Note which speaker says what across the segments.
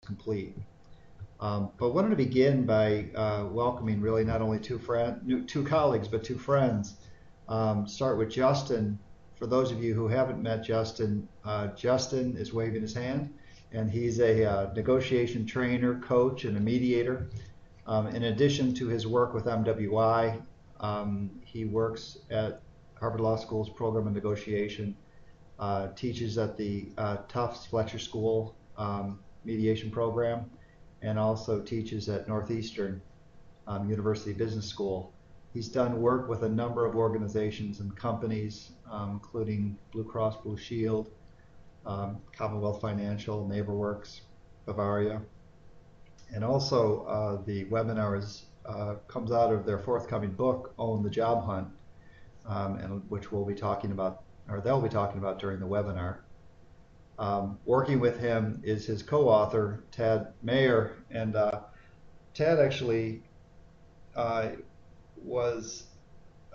Speaker 1: complete. But wanted to begin by welcoming really not only two colleagues, but two friends. Start with Justin. For those of you who haven't met Justin, Justin is waving his hand, and he's a negotiation trainer, coach, and a mediator. In addition to his work with MWI, he works at Harvard Law School's program of negotiation, teaches at the Tufts Fletcher School mediation program, and also teaches at Northeastern University Business School. He's done work with a number of organizations and companies, including Blue Cross Blue Shield, Commonwealth Financial, NeighborWorks, Bavaria. And also the webinar comes out of their forthcoming book, Own the Job Hunt, and which we'll be talking about, or they'll be talking about during the webinar. Working with him is his co-author, Tad Mayer, and Tad actually was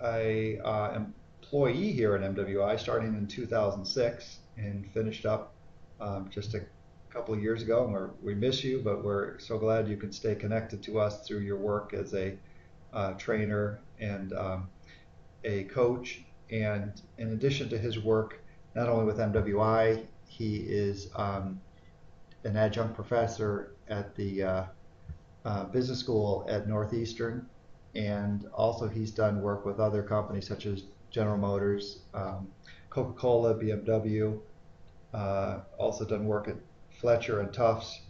Speaker 1: a employee here at MWI starting in 2006 and finished up just a couple of years ago. And we miss you, but we're so glad you can stay connected to us through your work as a trainer and a coach. And in addition to his work, not only with MWI, he is an adjunct professor at the business school at Northeastern, and also he's done work with other companies such as General Motors, Coca-Cola, BMW, also done work at Fletcher and Tufts.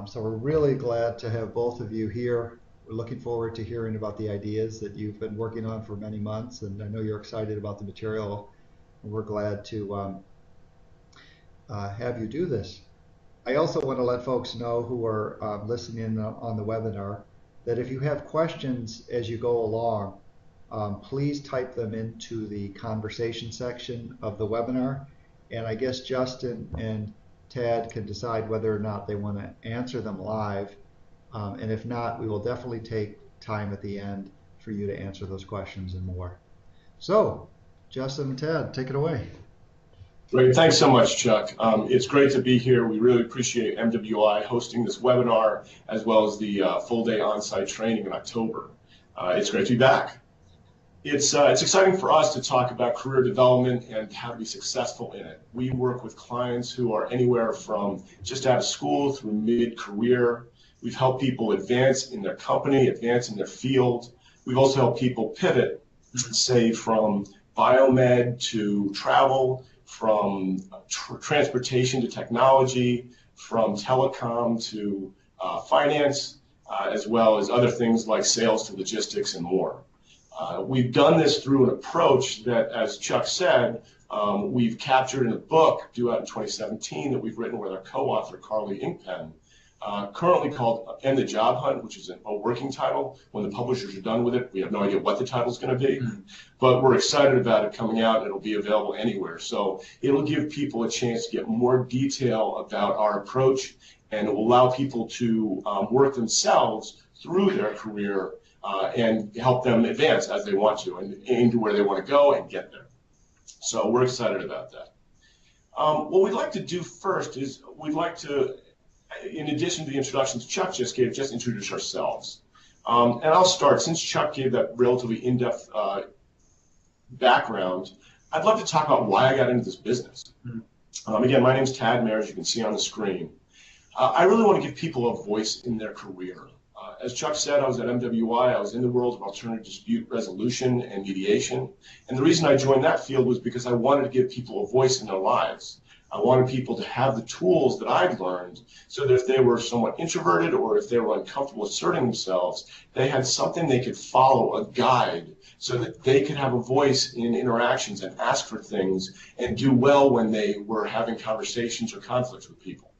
Speaker 1: So we're really glad to have both of you here. We're looking forward to hearing about the ideas that you've been working on for many months, and I know you're excited about the material, and we're glad to have you do this. I also want to let folks know who are listening on the webinar that if you have questions as you go along, please type them into the conversation section of the webinar, and I guess Justin and Tad can decide whether or not they want to answer them live, and if not, we will definitely take time at the end for you to answer those questions and more. So, Justin and Tad, take it away.
Speaker 2: Great, thanks so much, Chuck. It's great to be here. We really appreciate MWI hosting this webinar as well as the full-day on-site training in October. It's great to be back. It's exciting for us to talk about career development and how to be successful in it. We work with clients who are anywhere from just out of school through mid-career. We've helped people advance in their company, advance in their field. We've also helped people pivot, say, from biomed to travel, from transportation to technology, from telecom to finance, as well as other things like sales to logistics and more. We've done this through an approach that, as Chuck said, we've captured in a book due out in 2017 that we've written with our co-author, Carly Inkpen, currently called End the Job Hunt, which is a working title. When the publishers are done with it, we have no idea what the title is going to be, but we're excited about it coming out, and it'll be available anywhere. So it'll give people a chance to get more detail about our approach, and it will allow people to work themselves through their career and help them advance as they want to and aim to where they want to go and get there. So we're excited about that. What we'd like to do first is we'd like to, in addition to the introductions Chuck just gave, just introduce ourselves. And I'll start. Since Chuck gave that relatively in-depth background, I'd love to talk about why I got into this business. Again, my name's Tad Mayer, as you can see on the screen. I really want to give people a voice in their career. As Chuck said, I was at MWI. I was in the world of alternative dispute resolution and mediation. And the reason I joined that field was because I wanted to give people a voice in their lives. I wanted people to have the tools that I'd learned so that if they were somewhat introverted or if they were uncomfortable asserting themselves, they had something they could follow, a guide, so that they could have a voice in interactions and ask for things and do well when they were having conversations or conflicts with people.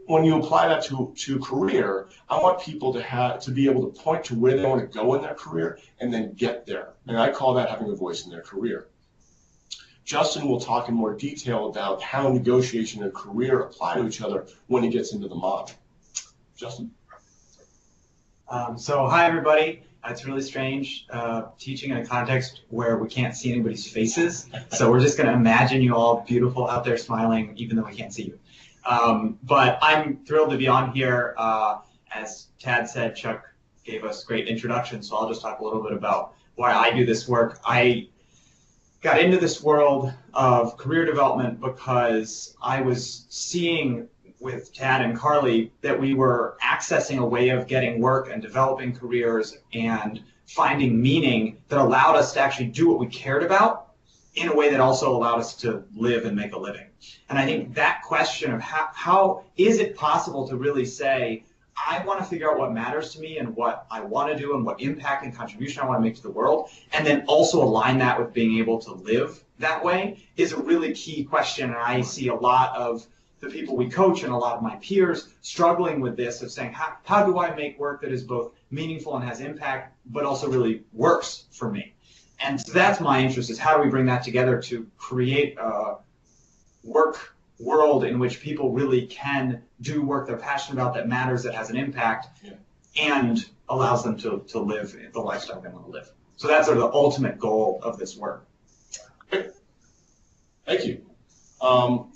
Speaker 2: When you apply that to career, I want people to be able to point to where they want to go in their career and then get there. And I call that having a voice in their career. Justin will talk in more detail about how negotiation and career apply to each other when he gets into the model. Justin?
Speaker 3: So hi, everybody. It's really strange teaching in a context where we can't see anybody's faces. So we're just going to imagine you all beautiful out there smiling, even though we can't see you. But I'm thrilled to be on here. As Tad said, Chuck gave us great introduction, so I'll just talk a little bit about why I do this work. I got into this world of career development because I was seeing with Tad and Carly that we were accessing a way of getting work and developing careers and finding meaning that allowed us to actually do what we cared about in a way that also allowed us to live and make a living. And I think that question of how is it possible to really say, I want to figure out what matters to me and what I want to do and what impact and contribution I want to make to the world, and then also align that with being able to live that way is a really key question. And I see a lot of the people we coach and a lot of my peers struggling with this of saying, how do I make work that is both meaningful and has impact, but also really works for me? And so that's my interest, is how do we bring that together to create a work world in which people really can do work they're passionate about, that matters, that has an impact, and allows them to live the lifestyle they want to live. So that's sort of the ultimate goal of this work.
Speaker 2: Thank you.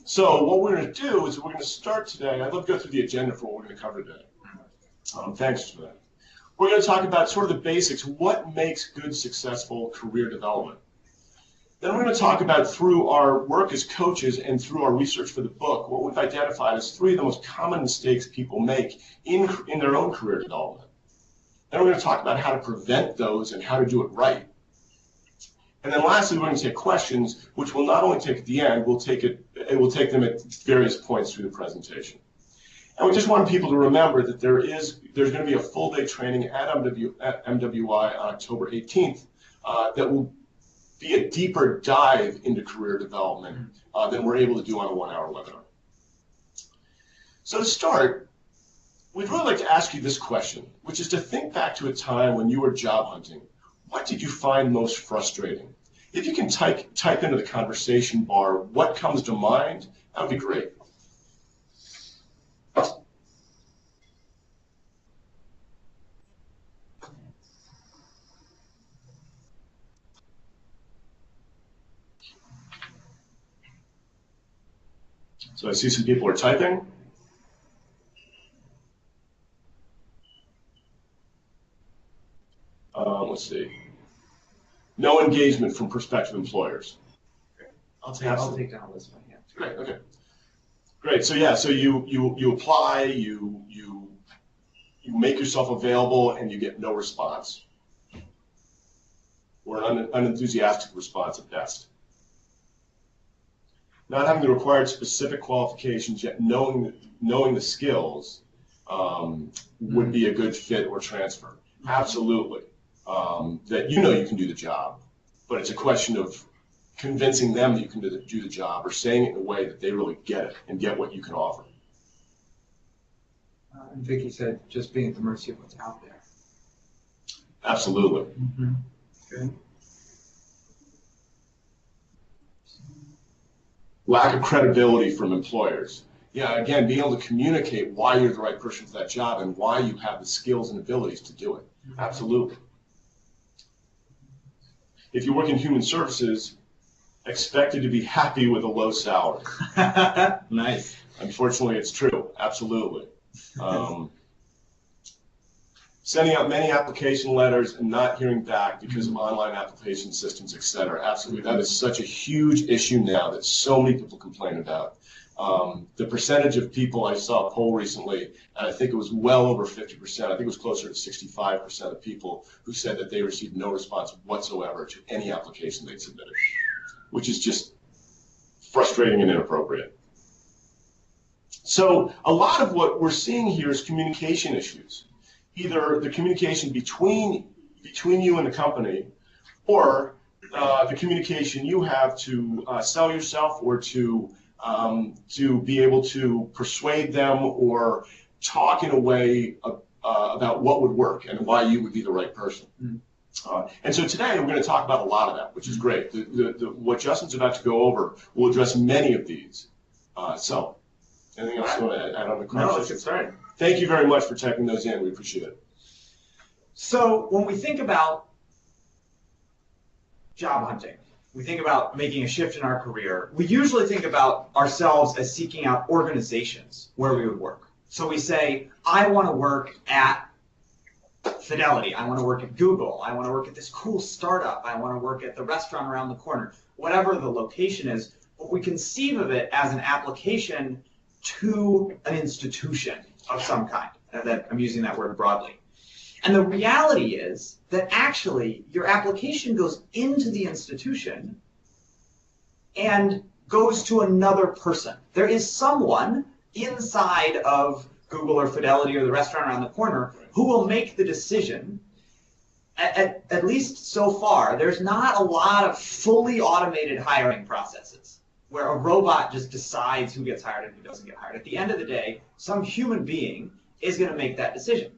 Speaker 2: So what we're going to do is we're going to start today. I'd love to go through the agenda for what we're going to cover today. Thanks for that. We're going to talk about sort of the basics, what makes good, successful career development. Then we're going to talk about, through our work as coaches and through our research for the book, what we've identified as 3 of the most common mistakes people make in their own career development. Then we're going to talk about how to prevent those and how to do it right. And then lastly, we're going to take questions, which we'll not only take at the end, we'll take them at various points through the presentation. And we just want people to remember that there's going to be a full-day training at MWI on October 18th that will be a deeper dive into career development than we're able to do on a 1-hour webinar. So to start, we'd really like to ask you this question, which is to think back to a time when you were job hunting. What did you find most frustrating? If you can type into the conversation bar what comes to mind, that would be great. So I see some people are typing. Let's see. No engagement from prospective employers.
Speaker 3: I'll take down a list of my hands.
Speaker 2: Great. Okay. Great. So yeah. So you apply. You make yourself available, and you get no response, or an unenthusiastic response at best. Not having the required specific qualifications, yet knowing the skills would be a good fit or transfer. Absolutely. That you can do the job, but it's a question of convincing them that you can do the job, or saying it in a way that they really get it and get what you can offer.
Speaker 4: And Vicky said just being at the mercy of what's out there.
Speaker 2: Absolutely.
Speaker 4: Mm-hmm. Good.
Speaker 2: Lack of credibility from employers. Yeah, again, being able to communicate why you're the right person for that job and why you have the skills and abilities to do it. Absolutely. If you work in human services, expected to be happy with a low salary.
Speaker 3: Nice.
Speaker 2: Unfortunately, it's true. Absolutely. Sending out many application letters and not hearing back because of online application systems, et cetera. Absolutely. That is such a huge issue now that so many people complain about. The percentage of people, I saw a poll recently, and I think it was well over 50%. I think it was closer to 65% of people who said that they received no response whatsoever to any application they'd submitted, which is just frustrating and inappropriate. So a lot of what we're seeing here is communication issues. Either the communication between you and the company, or the communication you have to sell yourself, or to be able to persuade them or talk in a way about what would work and why you would be the right person. And so today we're going to talk about a lot of that, which is great. What Justin's about to go over will address many of these. So anything else you want to add on the conversation?
Speaker 3: No, let's get started.
Speaker 2: Thank you very much for typing those in. We appreciate it.
Speaker 3: So when we think about job hunting, we think about making a shift in our career, we usually think about ourselves as seeking out organizations where we would work. So we say, I want to work at Fidelity, I want to work at Google, I want to work at this cool startup, I want to work at the restaurant around the corner, whatever the location is, but we conceive of it as an application to an institution of some kind. That I'm using that word broadly. And the reality is that actually your application goes into the institution and goes to another person. There is someone inside of Google or Fidelity or the restaurant around the corner who will make the decision. At least so far, there's not a lot of fully automated hiring processes where a robot just decides who gets hired and who doesn't get hired. At the end of the day, some human being is going to make that decision.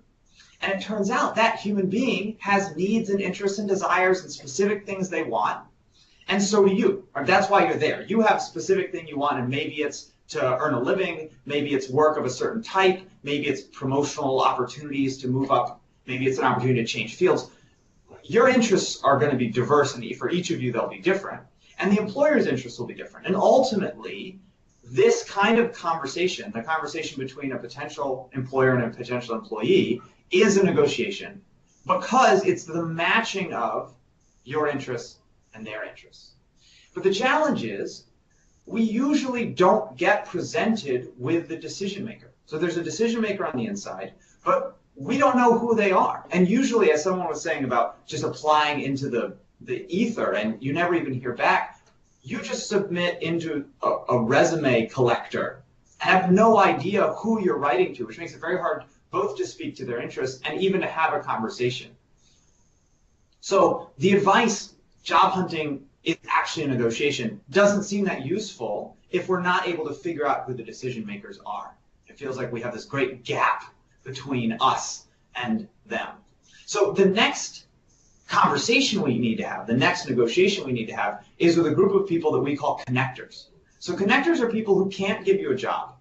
Speaker 3: And it turns out that human being has needs and interests and desires and specific things they want. And so do you. Or that's why you're there. You have a specific thing you want, and maybe it's to earn a living, maybe it's work of a certain type, maybe it's promotional opportunities to move up, maybe it's an opportunity to change fields. Your interests are going to be diverse, and for each of you they'll be different. And the employer's interests will be different. And ultimately, this kind of conversation, the conversation between a potential employer and a potential employee, is a negotiation because it's the matching of your interests and their interests. But the challenge is we usually don't get presented with the decision maker. So there's a decision maker on the inside, but we don't know who they are. And usually, as someone was saying about just applying into the ether and you never even hear back, you just submit into a resume collector and have no idea who you're writing to, which makes it very hard both to speak to their interests and even to have a conversation. So the advice, job hunting is actually a negotiation, doesn't seem that useful if we're not able to figure out who the decision makers are. It feels like we have this great gap between us and them. So the next conversation we need to have, the next negotiation we need to have, is with a group of people that we call connectors. So connectors are people who can't give you a job.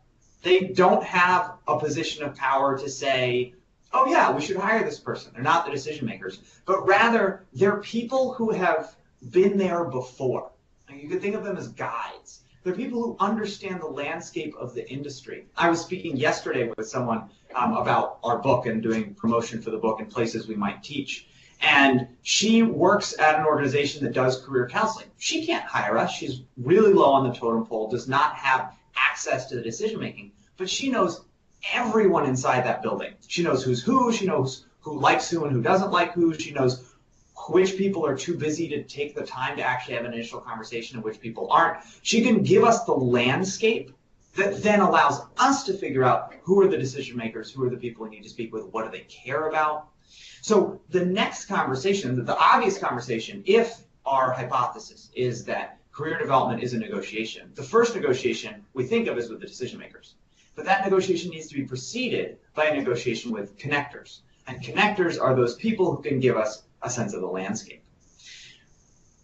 Speaker 3: They don't have a position of power to say, oh yeah, we should hire this person. They're not the decision makers, but rather they're people who have been there before. And you could think of them as guides. They're people who understand the landscape of the industry. I was speaking yesterday with someone about our book and doing promotion for the book and places we might teach. And she works at an organization that does career counseling. She can't hire us. She's really low on the totem pole, does not have access to the decision making, but she knows everyone inside that building. She knows who's who, she knows who likes who and who doesn't like who, she knows which people are too busy to take the time to actually have an initial conversation and which people aren't. She can give us the landscape that then allows us to figure out who are the decision makers, who are the people we need to speak with, what do they care about. So the next conversation, the obvious conversation, if our hypothesis is that career development is a negotiation, the first negotiation we think of is with the decision makers. But that negotiation needs to be preceded by a negotiation with connectors. And connectors are those people who can give us a sense of the landscape.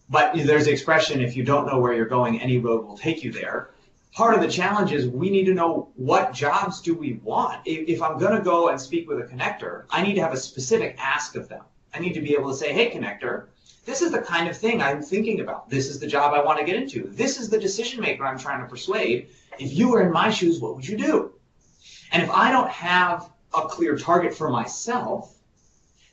Speaker 3: But there's the expression, if you don't know where you're going, any road will take you there. Part of the challenge is we need to know what jobs do we want. If I'm going to go and speak with a connector, I need to have a specific ask of them. I need to be able to say, hey, connector, this is the kind of thing I'm thinking about. This is the job I want to get into. This is the decision maker I'm trying to persuade. If you were in my shoes, what would you do? And if I don't have a clear target for myself,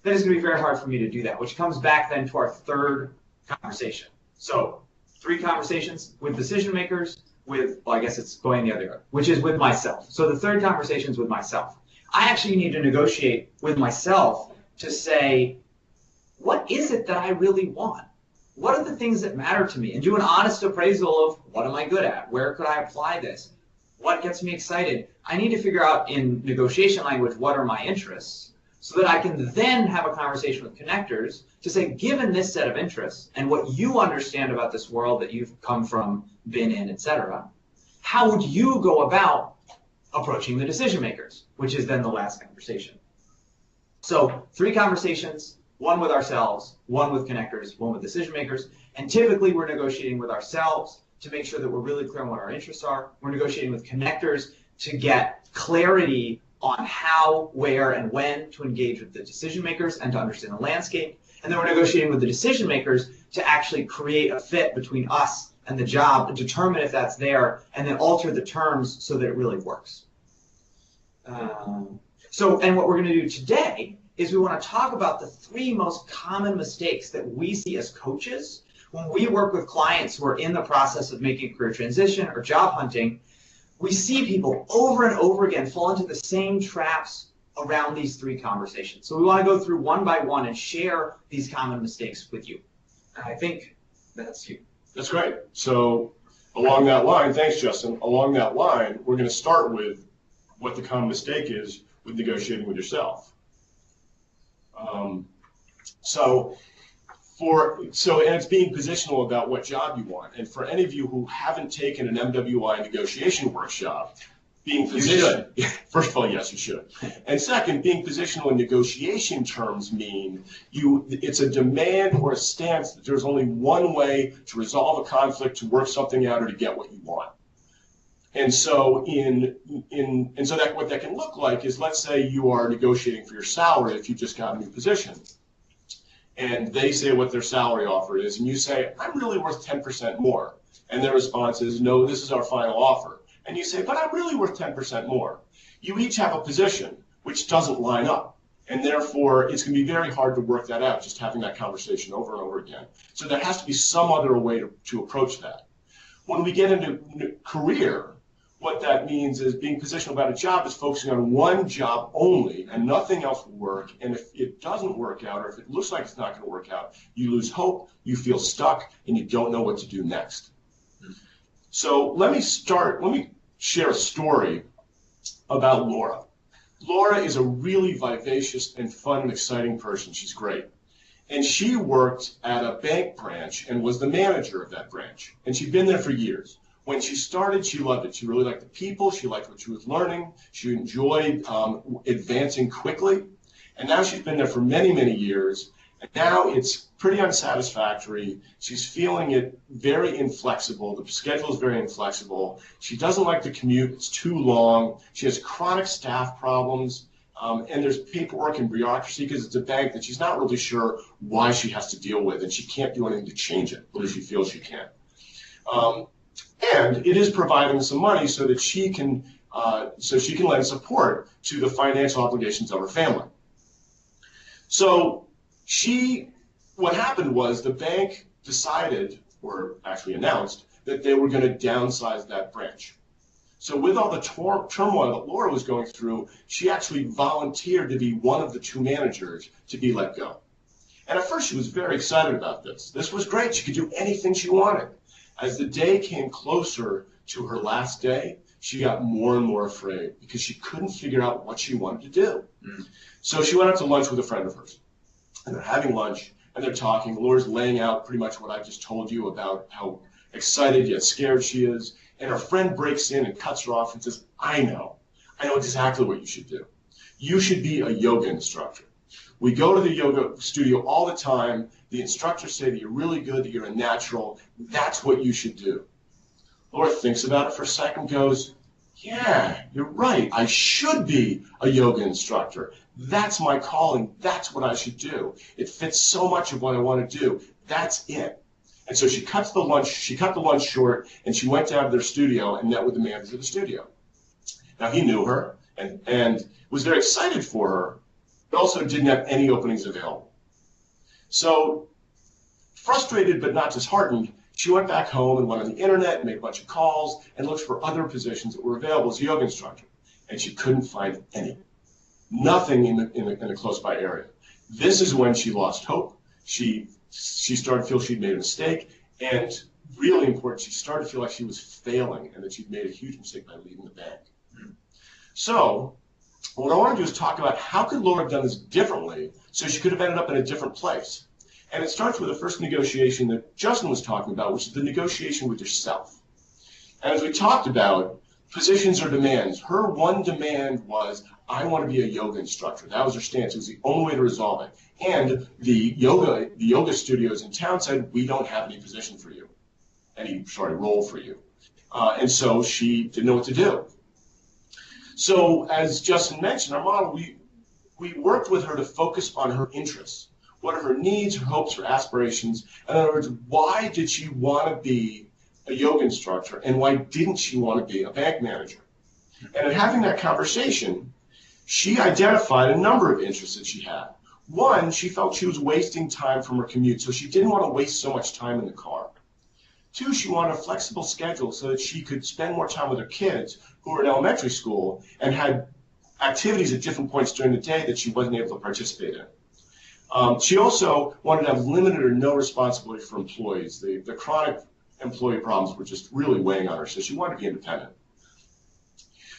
Speaker 3: then it's going to be very hard for me to do that, which comes back then to our third conversation. So 3 conversations with decision makers, with, well, I guess it's going the other way, which is with myself. So the third conversation is with myself. I actually need to negotiate with myself to say, what is it that I really want? What are the things that matter to me? And do an honest appraisal of what am I good at? Where could I apply this? What gets me excited? I need to figure out in negotiation language, what are my interests, so that I can then have a conversation with connectors to say, given this set of interests and what you understand about this world that you've come from, been in, etc., how would you go about approaching the decision makers, which is then the last conversation. So 3 conversations, 1 with ourselves, 1 with connectors, 1 with decision makers, and typically we're negotiating with ourselves to make sure that we're really clear on what our interests are. We're negotiating with connectors to get clarity on how, where, and when to engage with the decision makers and to understand the landscape. And then we're negotiating with the decision makers to actually create a fit between us and the job, and determine if that's there, and then alter the terms so that it really works. And what we're going to do today is we want to talk about the 3 most common mistakes that we see as coaches when we work with clients who are in the process of making a career transition or job hunting. We see people over and over again fall into the same traps around these 3 conversations. So we want to go through one by one and share these common mistakes with you. And I think that's you.
Speaker 2: That's great. So along that line, thanks, Justin. Along that line, we're going to start with what the common mistake is with negotiating with yourself. And it's being positional about what job you want. And for any of you who haven't taken an MWI negotiation workshop, being positioned, first of all, yes, you should. And second, being positional in negotiation terms mean it's a demand or a stance that there's only one way to resolve a conflict, to work something out, or to get what you want. And so what that can look like is, let's say you are negotiating for your salary if you just got a new position, and they say what their salary offer is, and you say, I'm really worth 10% more. And their response is, no, this is our final offer. And you say, but I'm really worth 10% more. You each have a position which doesn't line up. And therefore, it's going to be very hard to work that out, just having that conversation over and over again. So there has to be some other way to approach that. When we get into career, what that means is being positional about a job is focusing on one job only, and nothing else will work. And if it doesn't work out, or if it looks like it's not going to work out, you lose hope, you feel stuck, and you don't know what to do next. So let me share a story about Laura. Laura is a really vivacious and fun and exciting person. She's great. And she worked at a bank branch and was the manager of that branch. And she'd been there for years. When she started, she loved it. She really liked the people. She liked what she was learning. She enjoyed advancing quickly. And now she's been there for many, many years. And now it's pretty unsatisfactory. She's feeling it very inflexible. The schedule is very inflexible. She doesn't like the commute. It's too long. She has chronic staff problems. And there's paperwork and bureaucracy because it's a bank that she's not really sure why she has to deal with. And she can't do anything to change it, but she feels she can. And it is providing some money so that she can lend support to the financial obligations of her family. So what happened was the bank decided, or actually announced, that they were going to downsize that branch. So with all the turmoil that Laura was going through, she actually volunteered to be one of the 2 managers to be let go. And at first she was very excited about this. This was great. She could do anything she wanted. As the day came closer to her last day, she got more and more afraid because she couldn't figure out what she wanted to do. So she went out to lunch with a friend of hers. And they're having lunch, and they're talking. Laura's laying out pretty much what I just told you about how excited yet scared she is. And her friend breaks in and cuts her off and says, I know exactly what you should do. You should be a yoga instructor. We go to the yoga studio all the time. The instructors say that you're really good, that you're a natural. That's what you should do. Laura thinks about it for a second, goes, yeah, you're right. I should be a yoga instructor. That's my calling. That's what I should do. It fits so much of what I want to do. That's it. And so she cut the lunch short, and she went down to their studio and met with the manager of the studio. Now, he knew her and was very excited for her, but also didn't have any openings available. So, frustrated but not disheartened, she went back home and went on the internet and made a bunch of calls and looked for other positions that were available as a yoga instructor. And she couldn't find any. Nothing in the close-by area. This is when she lost hope. She started to feel she'd made a mistake, and really important, she started to feel like she was failing and that she'd made a huge mistake by leaving the bank. So what I want to do is talk about how could Laura have done this differently so she could have ended up in a different place. And it starts with the first negotiation that Justin was talking about, which is the negotiation with yourself. And as we talked about, positions or demands. Her one demand was, I want to be a yoga instructor. That was her stance. It was the only way to resolve it. And the yoga studios in town said, we don't have any position for you, role for you. And so she didn't know what to do. So as Justin mentioned, our model, we worked with her to focus on her interests. What are her needs, her hopes, her aspirations? In other words, why did she want to be a yoga instructor, and why didn't she want to be a bank manager? And in having that conversation, she identified a number of interests that she had. One, she felt she was wasting time from her commute, so she didn't want to waste so much time in the car. Two, she wanted a flexible schedule so that she could spend more time with her kids who were in elementary school and had activities at different points during the day that she wasn't able to participate in. She also wanted to have limited or no responsibility for employees. The chronic employee problems were just really weighing on her, so she wanted to be independent.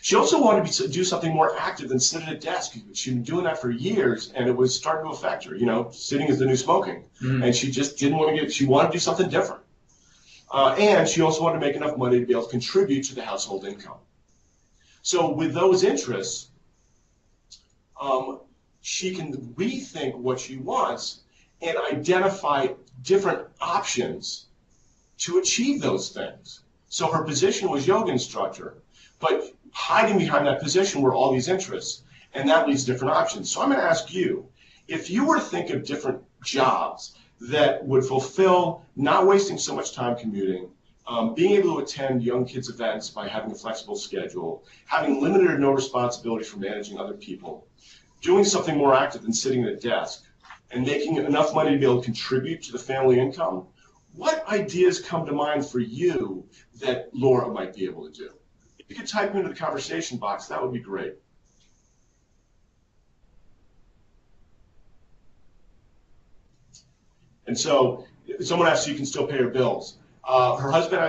Speaker 2: She also wanted to do something more active than sit at a desk. She'd been doing that for years, and it was starting to affect her. You know, sitting is the new smoking, and she just didn't want to she wanted to do something different. And she also wanted to make enough money to be able to contribute to the household income. So with those interests, she can rethink what she wants and identify different options to achieve those things. So her position was yoga instructor, but hiding behind that position were all these interests, and that leads to different options. So I'm going to ask you, if you were to think of different jobs that would fulfill not wasting so much time commuting, being able to attend young kids' events by having a flexible schedule, having limited or no responsibility for managing other people, doing something more active than sitting at a desk, and making enough money to be able to contribute to the family income, what ideas come to mind for you that Laura might be able to do? If you could type into the conversation box, that would be great. And so, someone asked, you can still pay her bills. Her husband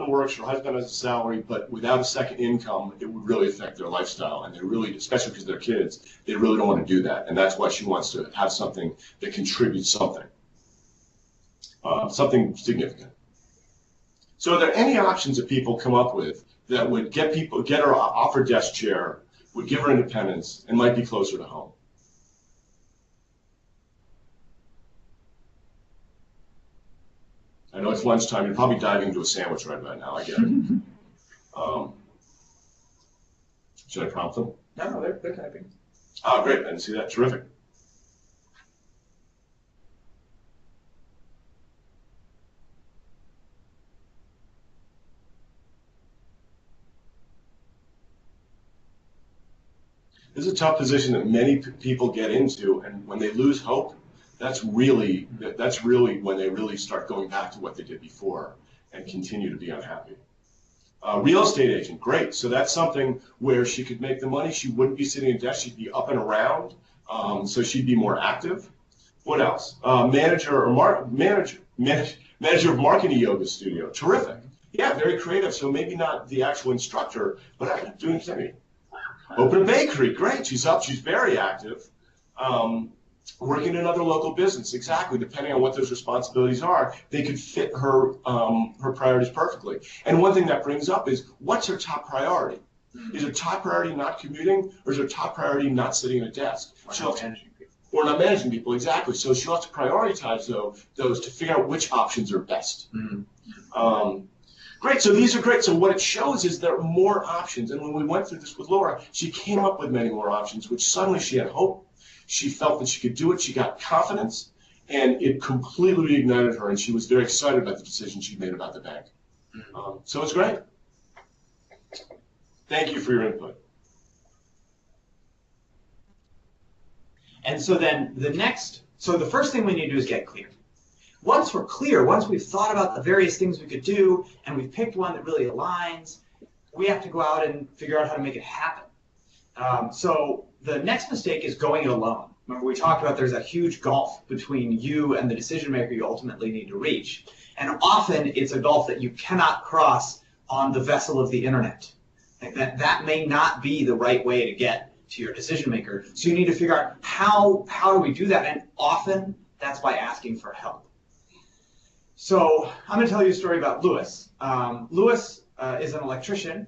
Speaker 2: works. Her husband has a salary, but without a second income, it would really affect their lifestyle. And they really, especially because they're kids, they really don't want to do that. And that's why she wants to have something that contributes something significant. So, are there any options that people come up with that would get her off her desk chair, would give her independence, and might be closer to home? I know it's lunchtime. You're probably diving into a sandwich right about now. I get it. Should I prompt them?
Speaker 4: No, they're typing.
Speaker 2: Oh, great. I didn't see that. Terrific. This is a tough position that many people get into, and when they lose hope, that's really when they really start going back to what they did before and continue to be unhappy. Real estate agent, great. So that's something where she could make the money. She wouldn't be sitting at a desk. She'd be up and around, so she'd be more active. What else? Manager of marketing yoga studio, terrific. Yeah, very creative. So maybe not the actual instructor, but doing something. Open a bakery, great. She's up. She's very active. Working in another local business, exactly. Depending on what those responsibilities are, they could fit her her priorities perfectly. And one thing that brings up is, what's her top priority? Is her top priority not commuting, or is her top priority not sitting at a desk? Or not managing people, exactly. So she'll have to prioritize those to figure out which options are best. Great, so these are great. So what it shows is there are more options. And when we went through this with Laura, she came up with many more options, which suddenly she had hope. She felt that she could do it. She got confidence, and it completely reignited her, and she was very excited about the decision she made about the bank. So it's great. Thank you for your input.
Speaker 3: And so then the first thing we need to do is get clear. Once we're clear, once we've thought about the various things we could do, and we've picked one that really aligns, we have to go out and figure out how to make it happen. So the next mistake is going it alone. Remember, we talked about there's a huge gulf between you and the decision maker you ultimately need to reach. And often it's a gulf that you cannot cross on the vessel of the internet. That may not be the right way to get to your decision maker. So you need to figure out how do we do that? And often that's by asking for help. So I'm going to tell you a story about Lewis. Lewis is an electrician,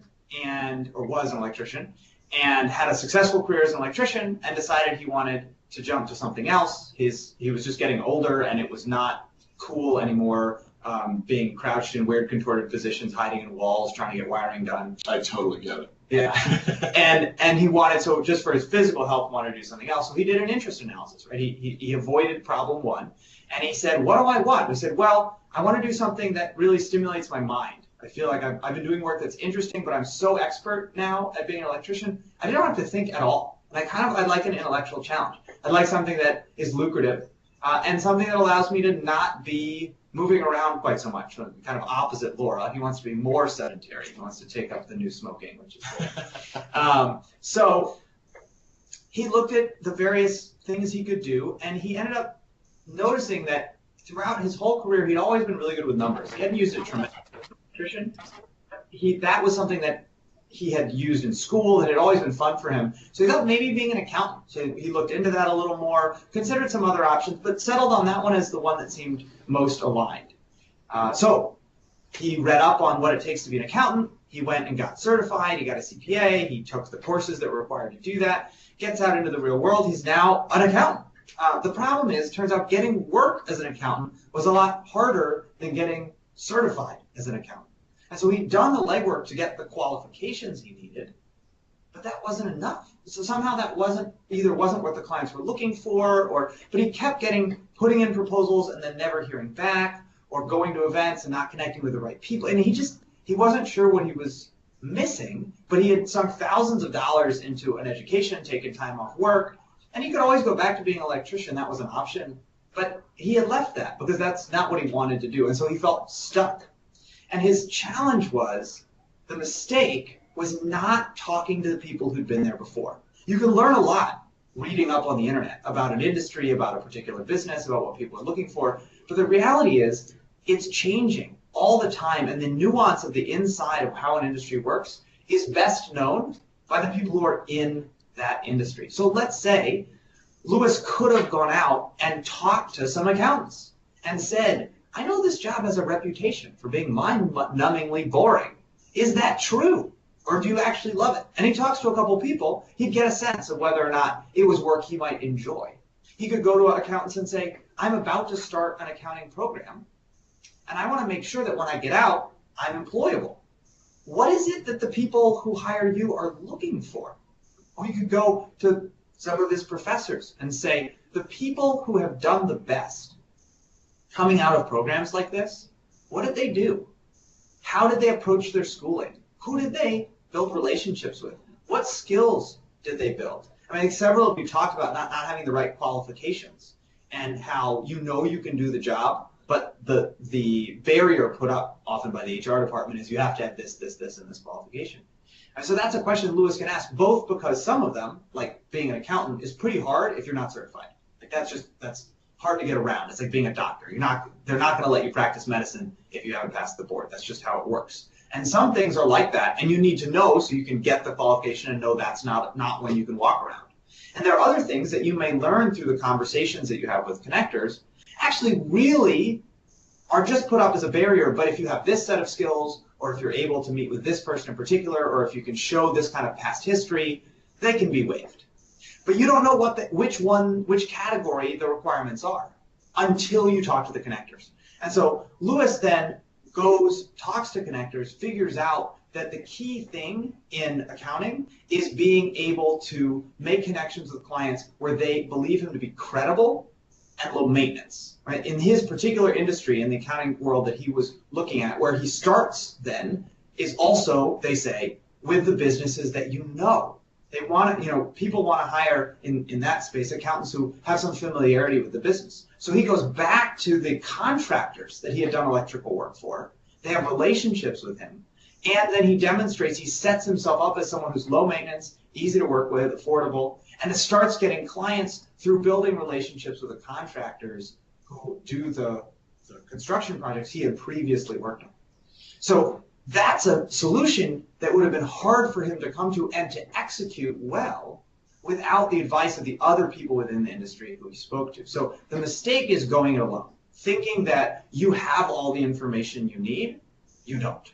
Speaker 3: or was an electrician, and had a successful career as an electrician, and decided he wanted to jump to something else. He was just getting older, and it was not cool anymore being crouched in weird contorted positions, hiding in walls, trying to get wiring done.
Speaker 2: I totally get it.
Speaker 3: Yeah. And he wanted, so just for his physical health, wanted to do something else. So he did an interest analysis, right? He avoided problem one. And he said, what do I want? We said, well, I want to do something that really stimulates my mind. I feel like I've been doing work that's interesting, but I'm so expert now at being an electrician, I don't have to think at all. And I'd like an intellectual challenge. I'd like something that is lucrative and something that allows me to not be moving around quite so much. Kind of opposite Laura. He wants to be more sedentary. He wants to take up the new smoking, which is cool. So he looked at the various things he could do, and he ended up noticing that throughout his whole career, he'd always been really good with numbers. He hadn't used it tremendously with nutrition. That was something that he had used in school that had always been fun for him. So he thought maybe being an accountant. So he looked into that a little more, considered some other options, but settled on that one as the one that seemed most aligned. So he read up on what it takes to be an accountant. He went and got certified. He got a CPA. He took the courses that were required to do that. Gets out into the real world. He's now an accountant. The problem is, turns out getting work as an accountant was a lot harder than getting certified as an accountant. And so he'd done the legwork to get the qualifications he needed, but that wasn't enough. So somehow that wasn't what the clients were looking for, but he kept putting in proposals and then never hearing back, or going to events and not connecting with the right people. And he wasn't sure what he was missing, but he had sunk thousands of dollars into an education, taken time off work, and he could always go back to being an electrician. That was an option, but he had left that because that's not what he wanted to do. And so he felt stuck. And his challenge was, the mistake was not talking to the people who'd been there before. You can learn a lot reading up on the internet about an industry, about a particular business, about what people are looking for. But the reality is, it's changing all the time. And the nuance of the inside of how an industry works is best known by the people who are in that industry. So let's say Lewis could have gone out and talked to some accountants and said, I know this job has a reputation for being mind-numbingly boring. Is that true? Or do you actually love it? And he talks to a couple people, he'd get a sense of whether or not it was work he might enjoy. He could go to accountants and say, I'm about to start an accounting program, and I want to make sure that when I get out, I'm employable. What is it that the people who hire you are looking for? Or you could go to some of his professors and say, the people who have done the best coming out of programs like this, what did they do? How did they approach their schooling? Who did they build relationships with? What skills did they build? I mean, several of you talked about not having the right qualifications and how you can do the job, but the barrier put up often by the HR department is you have to have this, and this qualification. And so that's a question Lewis can ask, both because some of them, like being an accountant, is pretty hard if you're not certified. Like that's hard to get around. It's like being a doctor. They're not going to let you practice medicine if you haven't passed the board. That's just how it works. And some things are like that, and you need to know so you can get the qualification and know that's not when you can walk around. And there are other things that you may learn through the conversations that you have with connectors, actually really are just put up as a barrier, but if you have this set of skills, or if you're able to meet with this person in particular, or if you can show this kind of past history, they can be waived. But you don't know which category the requirements are until you talk to the connectors. And so Lewis then talks to connectors, figures out that the key thing in accounting is being able to make connections with clients where they believe him to be credible and low maintenance. Right? In his particular industry, in the accounting world that he was looking at, where he starts then is also, they say, with the businesses that you know. They want to, people want to hire in that space accountants who have some familiarity with the business. So he goes back to the contractors that he had done electrical work for. They have relationships with him. And then he sets himself up as someone who's low maintenance, easy to work with, affordable, and it starts getting clients through building relationships with the contractors who do the construction projects he had previously worked on. So that's a solution that would have been hard for him to come to and to execute well without the advice of the other people within the industry who he spoke to. So the mistake is going it alone, thinking that you have all the information you need. You don't.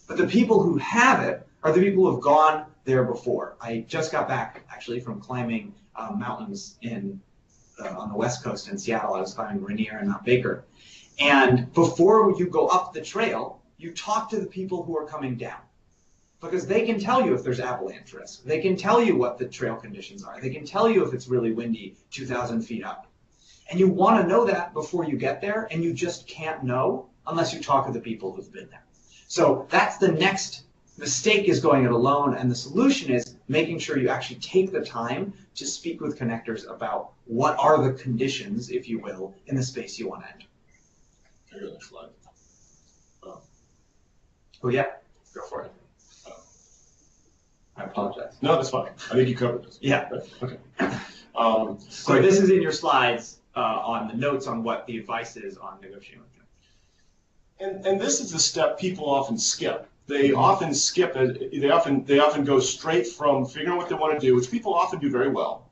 Speaker 3: But the people who have it are the people who have gone there before. I just got back, actually, from climbing mountains on the West Coast in Seattle. I was climbing Rainier and Mount Baker. And before you go up the trail, you talk to the people who are coming down. because they can tell you if there's avalanche risk. They can tell you what the trail conditions are. They can tell you if it's really windy 2,000 feet up. And you want to know that before you get there, and you just can't know unless you talk to the people who've been there. So that's the next mistake, is going it alone, and the solution is making sure you actually take the time to speak with connectors about what are the conditions, if you will, in the space you want to enter.
Speaker 2: Can I go to the next slide?
Speaker 3: Oh yeah,
Speaker 2: Go for it.
Speaker 3: I apologize.
Speaker 2: No, that's fine. I think you covered this.
Speaker 3: Yeah.
Speaker 2: Okay.
Speaker 3: So this is in your slides on the notes on what the advice is on negotiating with them.
Speaker 2: And this is the step people often skip. They often skip it. They often go straight from figuring out what they want to do, which people often do very well.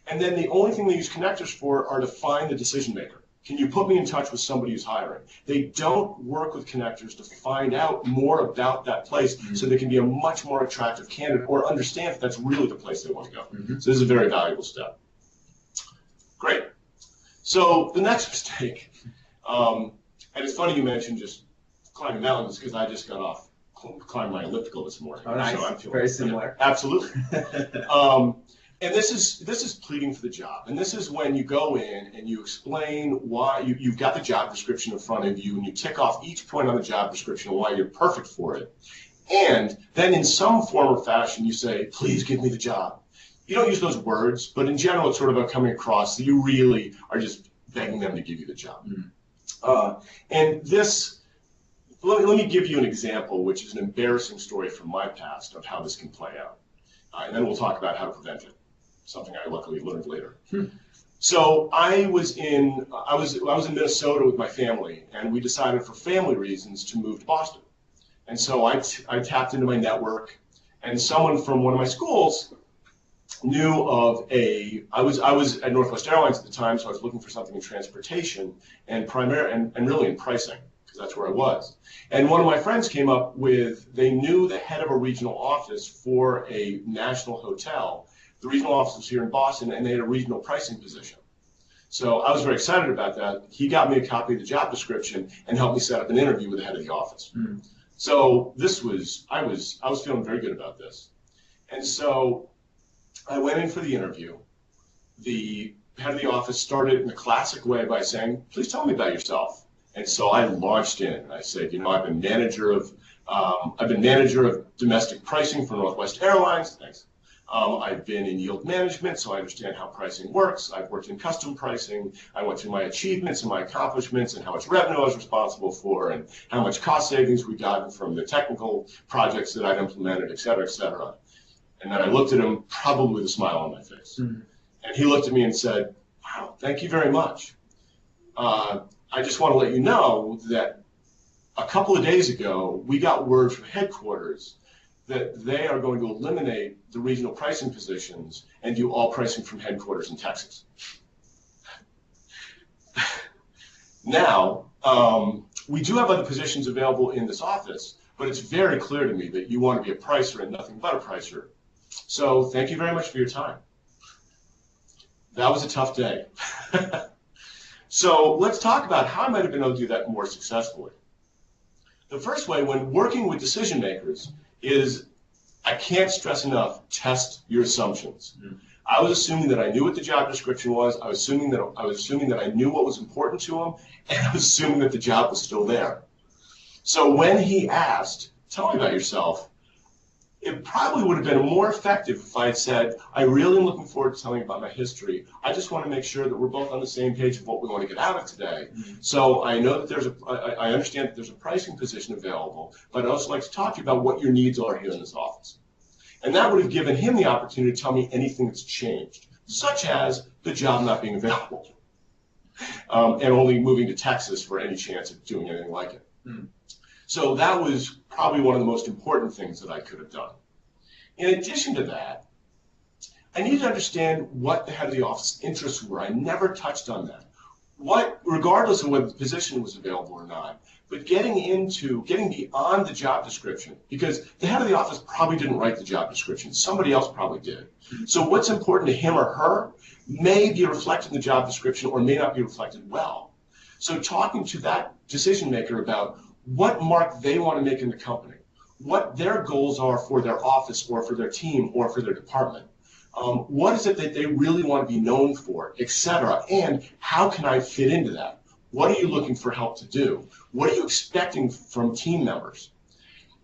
Speaker 2: And then the only thing they use connectors for are to find the decision maker. Can you put me in touch with somebody who's hiring? They don't work with connectors to find out more about that place so they can be a much more attractive candidate or understand if that's really the place they want to go. So this is a very valuable step. Great. So the next mistake, and it's funny you mentioned just climbing mountains, because I just got off climbing my elliptical this morning.
Speaker 3: Oh, nice.
Speaker 2: So I'm feeling,
Speaker 3: very similar.
Speaker 2: Yeah, absolutely. And this is pleading for the job. And this is when you go in and you explain why you've got the job description in front of you, and you tick off each point on the job description and why you're perfect for it. And then in some form or fashion, you say, please give me the job. You don't use those words, but in general, it's sort of about coming across that you really are just begging them to give you the job. And this, let me give you an example, which is an embarrassing story from my past of how this can play out. And then we'll talk about how to prevent it. Something I luckily learned later. So I was in Minnesota with my family, and we decided for family reasons to move to Boston. And so I tapped into my network, and someone from one of my schools knew of I was at Northwest Airlines at the time, so I was looking for something in transportation and really in pricing, because that's where I was. And one of my friends came up with, they knew the head of a regional office for a national hotel. The regional office was here in Boston, and they had a regional pricing position. So I was very excited about that. He got me a copy of the job description and helped me set up an interview with the head of the office. So I was feeling very good about this. And so I went in for the interview. The head of the office started in the classic way by saying, please tell me about yourself. And so I launched in. I said, I've been manager of domestic pricing for Northwest Airlines. Thanks. I've been in yield management, so I understand how pricing works. I've worked in custom pricing. I went through my achievements and my accomplishments and how much revenue I was responsible for and how much cost savings we gotten from the technical projects that I'd implemented, et cetera, et cetera. And then I looked at him, probably with a smile on my face. And he looked at me and said, wow, thank you very much. I just want to let you know that a couple of days ago, we got word from headquarters that they are going to eliminate the regional pricing positions and do all pricing from headquarters in Texas. Now, we do have other positions available in this office, but it's very clear to me that you want to be a pricer and nothing but a pricer. So thank you very much for your time. That was a tough day. So let's talk about how I might have been able to do that more successfully. The first way, when working with decision makers, is, I can't stress enough, test your assumptions. I was assuming that I knew what the job description was. I was assuming that I knew what was important to him, and I was assuming that the job was still there. So when he asked, tell me about yourself, it probably would have been more effective if I had said, I really am looking forward to telling you about my history. I just want to make sure that we're both on the same page of what we want to get out of today. So I know that I understand that there's a pricing position available, but I'd also like to talk to you about what your needs are here in this office. And that would have given him the opportunity to tell me anything that's changed, such as the job not being available, and only moving to Texas for any chance of doing anything like it. So that was probably one of the most important things that I could have done. In addition to that, I needed to understand what the head of the office interests were. I never touched on that. Regardless of whether the position was available or not, but getting beyond the job description, because the head of the office probably didn't write the job description. Somebody else probably did. So what's important to him or her may be reflected in the job description or may not be reflected well. So talking to that decision maker about what mark they want to make in the company, what their goals are for their office or for their team or for their department. What is it that they really want to be known for, etc. And how can I fit into that? What are you looking for help to do? What are you expecting from team members?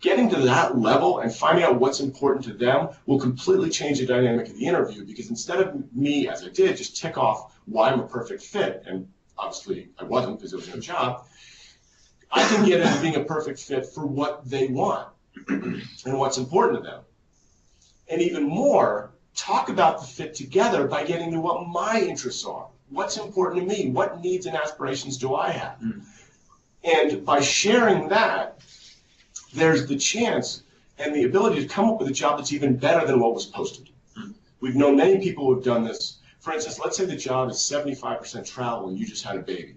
Speaker 2: Getting to that level and finding out what's important to them will completely change the dynamic of the interview, because instead of me, as I did, just tick off why I'm a perfect fit, and obviously I wasn't because it was no job, I can get into being a perfect fit for what they want and what's important to them. And even more, talk about the fit together by getting to what my interests are. What's important to me? What needs and aspirations do I have? And by sharing that, there's the chance and the ability to come up with a job that's even better than what was posted. We've known many people who have done this. For instance, let's say the job is 75% travel and you just had a baby.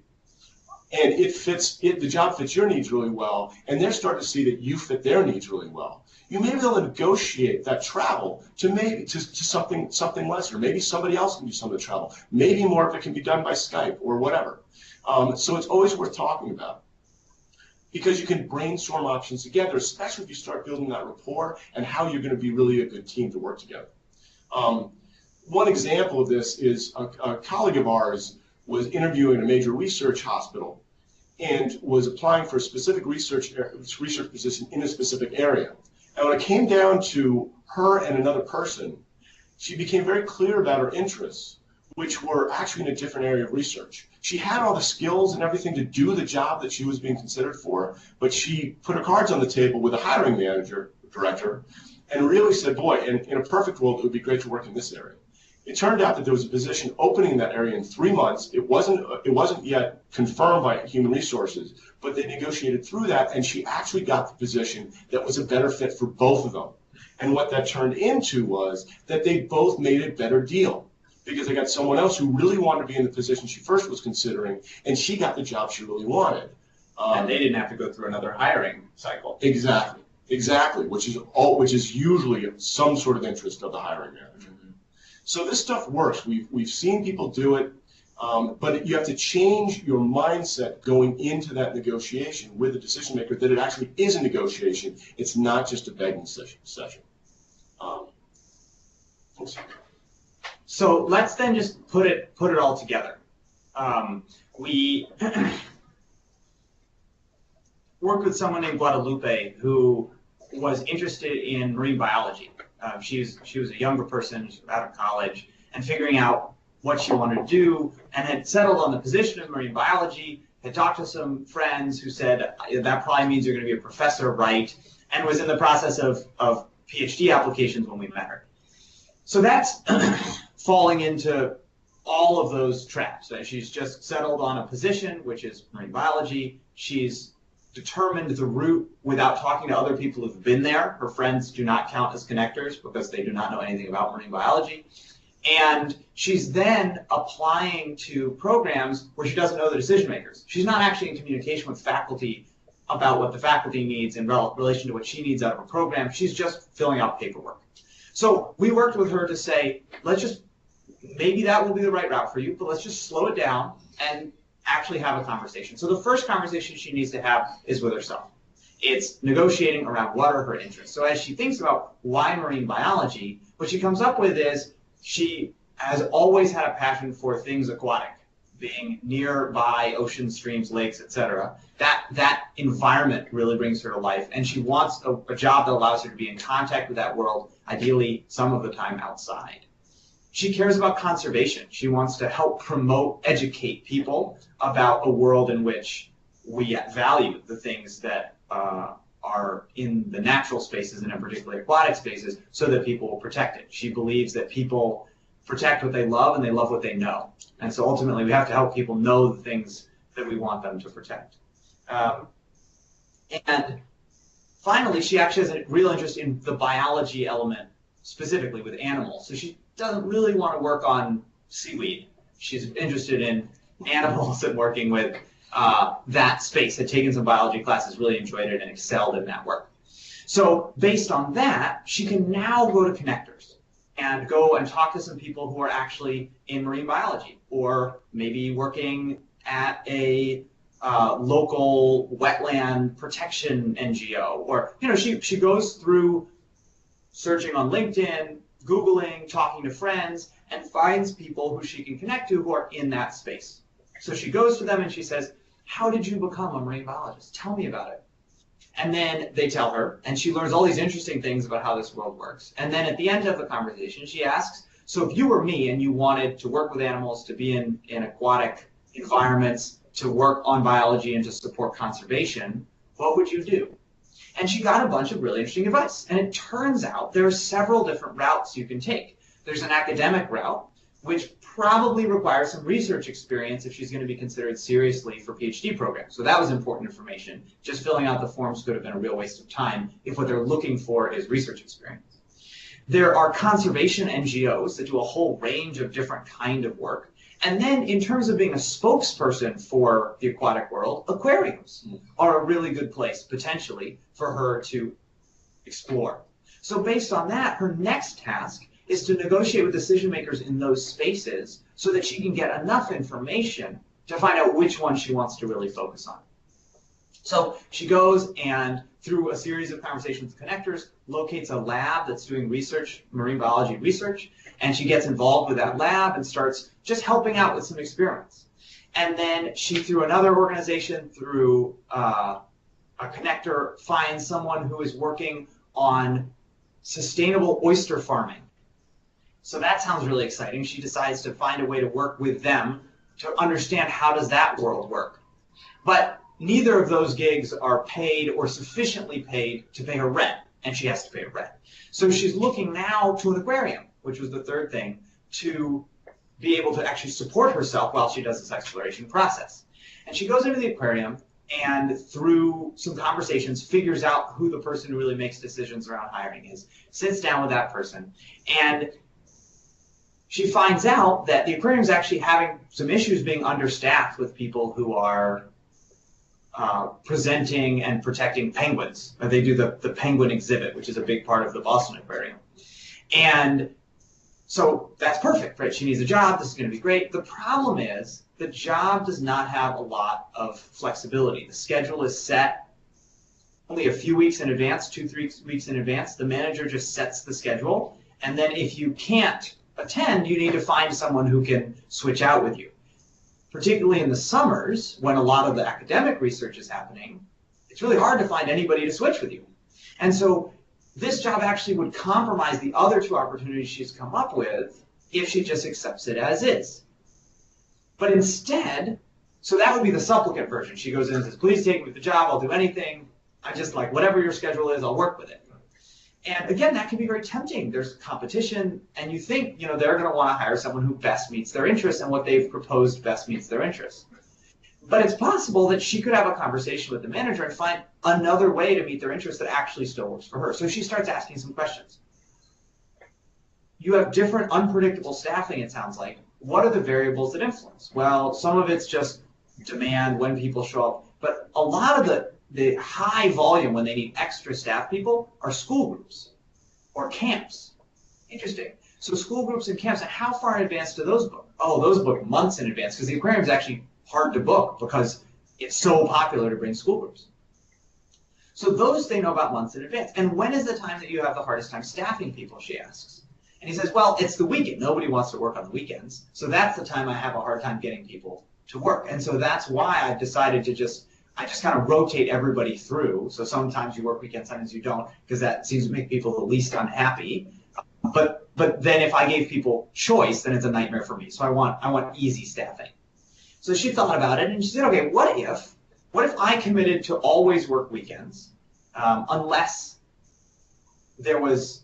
Speaker 2: And the job fits your needs really well, and they're starting to see that you fit their needs really well. You may be able to negotiate that travel to something lesser. Maybe somebody else can do some of the travel. Maybe more of it can be done by Skype or whatever. So it's always worth talking about, because you can brainstorm options together, especially if you start building that rapport and how you're going to be really a good team to work together. One example of this is a colleague of ours was interviewing a major research hospital and was applying for a specific research position in a specific area. And when it came down to her and another person, she became very clear about her interests, which were actually in a different area of research. She had all the skills and everything to do the job that she was being considered for, but she put her cards on the table with a hiring director, and really said, boy, in a perfect world, it would be great to work in this area. It turned out that there was a position opening in that area in 3 months. It wasn't yet confirmed by human resources, but they negotiated through that, and she actually got the position that was a better fit for both of them. And what that turned into was that they both made a better deal, because they got someone else who really wanted to be in the position she first was considering, and she got the job she really wanted.
Speaker 3: And they didn't have to go through another hiring cycle.
Speaker 2: Exactly, which is usually some sort of interest of the hiring manager. So this stuff works. We've seen people do it, but you have to change your mindset going into that negotiation with the decision maker that it actually is a negotiation. It's not just a begging session.
Speaker 3: So let's then just put it all together. We worked with someone named Guadalupe who was interested in marine biology. She was a younger person, she was out of college, and figuring out what she wanted to do, and had settled on the position of marine biology, had talked to some friends who said, that probably means you're going to be a professor, right? And was in the process of PhD applications when we met her. So that's falling into all of those traps. She's just settled on a position, which is marine biology. She's determined the route without talking to other people who've been there. Her friends do not count as connectors because they do not know anything about marine biology. And she's then applying to programs where she doesn't know the decision makers. She's not actually in communication with faculty about what the faculty needs in relation to what she needs out of a program. She's just filling out paperwork. So we worked with her to say, maybe that will be the right route for you, but let's just slow it down and actually have a conversation. So the first conversation she needs to have is with herself. It's negotiating around what are her interests. So as she thinks about why marine biology, what she comes up with is she has always had a passion for things aquatic, being nearby oceans, streams, lakes, etc. That environment really brings her to life, and she wants a job that allows her to be in contact with that world, ideally some of the time outside. She cares about conservation. She wants to help promote, educate people about a world in which we value the things that are in the natural spaces and in particular aquatic spaces so that people will protect it. She believes that people protect what they love and they love what they know. And so ultimately we have to help people know the things that we want them to protect. And finally, she actually has a real interest in the biology element, specifically with animals. So she doesn't really want to work on seaweed. She's interested in animals and working with that space, had taken some biology classes, really enjoyed it, and excelled in that work. So based on that, she can now go to connectors and go and talk to some people who are actually in marine biology, or maybe working at a local wetland protection NGO, or she goes through searching on LinkedIn, Googling, talking to friends, and finds people who she can connect to who are in that space. So she goes to them and she says, how did you become a marine biologist? Tell me about it. And then they tell her, and she learns all these interesting things about how this world works. And then at the end of the conversation, she asks, so if you were me and you wanted to work with animals, to be in aquatic environments, to work on biology and to support conservation, what would you do? And she got a bunch of really interesting advice. And it turns out there are several different routes you can take. There's an academic route, which probably requires some research experience if she's going to be considered seriously for PhD programs. So that was important information. Just filling out the forms could have been a real waste of time if what they're looking for is research experience. There are conservation NGOs that do a whole range of different kind of work. And then in terms of being a spokesperson for the aquatic world, aquariums are a really good place, potentially, for her to explore. So based on that, her next task is to negotiate with decision makers in those spaces so that she can get enough information to find out which one she wants to really focus on. So she goes and, through a series of conversations with connectors, locates a lab that's doing research, marine biology research, and she gets involved with that lab and starts just helping out with some experiments. And then she, through another organization, through a connector, finds someone who is working on sustainable oyster farming. So that sounds really exciting. She decides to find a way to work with them to understand how does that world work. But neither of those gigs are paid or sufficiently paid to pay her rent, and she has to pay her rent. So she's looking now to an aquarium, which was the third thing, to be able to actually support herself while she does this exploration process. And she goes into the aquarium and, through some conversations, figures out who the person who really makes decisions around hiring is, sits down with that person, and she finds out that the aquarium is actually having some issues being understaffed with people who are presenting and protecting penguins. They do the penguin exhibit, which is a big part of the Boston Aquarium. And so that's perfect, right? She needs a job. This is going to be great. The problem is the job does not have a lot of flexibility. The schedule is set only a few weeks in advance, 2-3 weeks in advance. The manager just sets the schedule. And then if you can't attend, you need to find someone who can switch out with you. Particularly in the summers, when a lot of the academic research is happening, it's really hard to find anybody to switch with you. And so this job actually would compromise the other two opportunities she's come up with if she just accepts it as is. But instead, so that would be the supplicant version. She goes in and says, please take me the job, I'll do anything. I just like, whatever your schedule is, I'll work with it. And again, that can be very tempting. There's competition, and you think, they're going to want to hire someone who best meets their interests, and what they've proposed best meets their interests. But it's possible that she could have a conversation with the manager and find another way to meet their interests that actually still works for her. So she starts asking some questions. You have different unpredictable staffing, it sounds like. What are the variables that influence? Well, some of it's just demand, when people show up. But a lot of the high volume when they need extra staff people are school groups or camps. Interesting. So school groups and camps, and how far in advance do those book? Oh, those book months in advance, because the aquarium is actually hard to book because it's so popular to bring school groups. So those they know about months in advance. And when is the time that you have the hardest time staffing people, she asks. And he says, well, it's the weekend. Nobody wants to work on the weekends. So that's the time I have a hard time getting people to work. And so that's why I've decided to just kind of rotate everybody through. So sometimes you work weekends, sometimes you don't, because that seems to make people the least unhappy. But then if I gave people choice, then it's a nightmare for me. So I want easy staffing. So she thought about it and she said, okay, what if I committed to always work weekends, unless there was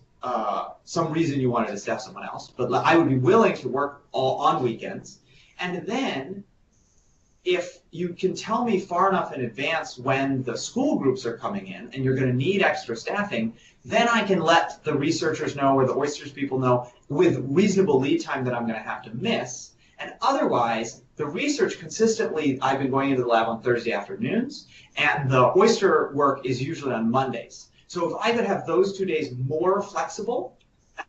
Speaker 3: some reason you wanted to staff someone else, but I would be willing to work all on weekends. And then if you can tell me far enough in advance when the school groups are coming in and you're going to need extra staffing, then I can let the researchers know or the oysters people know with reasonable lead time that I'm going to have to miss. And otherwise, the research consistently, I've been going into the lab on Thursday afternoons, and the oyster work is usually on Mondays. So if I could have those 2 days more flexible,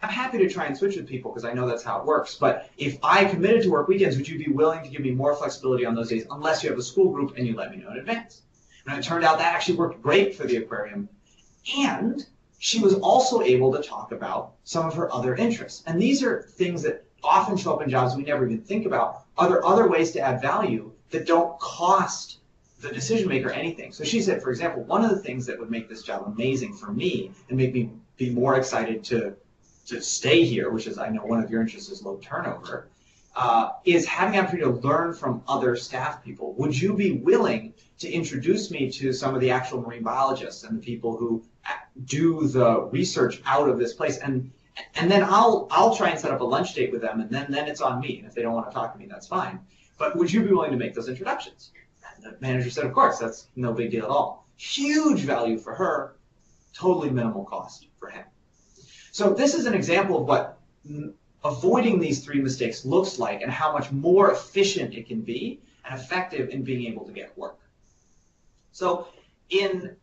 Speaker 3: I'm happy to try and switch with people because I know that's how it works. But if I committed to work weekends, would you be willing to give me more flexibility on those days unless you have a school group and you let me know in advance? And it turned out that actually worked great for the aquarium. And she was also able to talk about some of her other interests. And these are things that often show up in jobs we never even think about. Are there other ways to add value that don't cost the decision maker anything? So she said, for example, one of the things that would make this job amazing for me and make me be more excited to stay here, which is, I know one of your interests is low turnover, is having the opportunity to learn from other staff people. Would you be willing to introduce me to some of the actual marine biologists and the people who do the research out of this place? And then I'll try and set up a lunch date with them, and then it's on me. And if they don't want to talk to me, that's fine. But would you be willing to make those introductions? And the manager said, of course, that's no big deal at all. Huge value for her, totally minimal cost for him. So this is an example of what avoiding these 3 mistakes looks like and how much more efficient it can be and effective in being able to get work. So in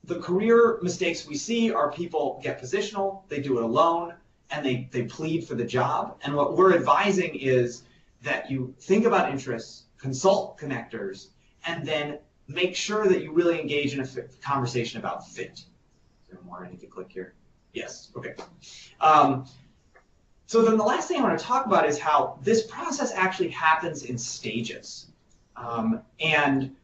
Speaker 3: the career mistakes we see are people get positional, they do it alone, and they plead for the job. And what we're advising is that you think about interests, consult connectors, and then make sure that you really engage in a conversation about fit. Is there more I need to click here? Yes, okay. So then the last thing I want to talk about is how this process actually happens in stages. And